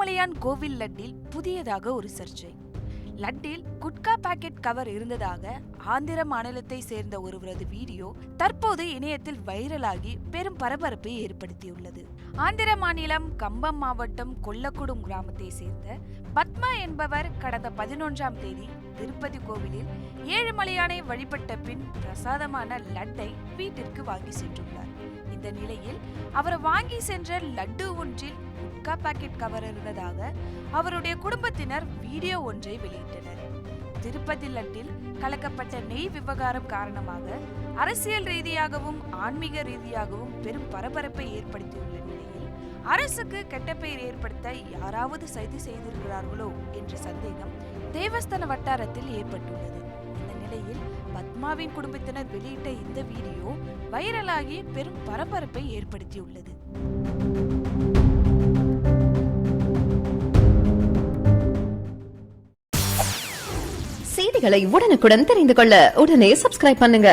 ஏழுமலையான் கோவில் லட்டில் புதியதாக ஒரு சர்ச்சை. லட்டில் குட்கா பாக்கெட் கவர் இருந்ததாக ஆந்திர மாநிலத்தை சேர்ந்த ஒருவரது வீடியோ தற்போது இணையத்தில் வைரலாகி பெரும் பரபரப்பை ஏற்படுத்தியுள்ளது. ஆந்திர மாநிலம் கம்பம் மாவட்டம் கொல்லக்குடும் கிராமத்தை சேர்ந்த பத்மா என்பவர் கடந்த 11ஆம் தேதி திருப்பதி கோவிலில் ஏழுமலையானை வழிபட்ட பின் பிரசாதமான லட்டை வீட்டிற்கு வாங்கி சென்றுள்ளார். இந்த நிலையில் அவர் வாங்கி சென்ற லட்டு ஒன்றில் குட்கா பாக்கெட் கவர் இருந்ததாக அவருடைய குடும்பத்தினர் வீடியோ ஒன்றை வெளியிட்டனர். திருப்பதி லட்டில் கலக்கப்பட்ட நெய் விவகாரம் காரணமாக அரசியல் ரீதியாகவும் ஆன்மீக ரீதியாகவும் பெரும் பரபரப்பை ஏற்படுத்தியுள்ள நிலையில் அரசுக்கு கெட்ட பெயர் ஏற்படுத்த யாராவது சதி செய்திருக்கிறார்களோ என்ற சந்தேகம் தேவஸ்தான வட்டாரத்தில் ஏற்பட்டுள்ளது. இந்த நிலையில் பத்மாவின் குடும்பத்தினர் வெளியிட்ட இந்த வீடியோ வைரலாகி பெரும் பரபரப்பை ஏற்படுத்தியுள்ளது. செய்திகளை உடனுக்குடன் தெரிந்து கொள்ள உடனே சப்ஸ்கிரைப் பண்ணுங்க.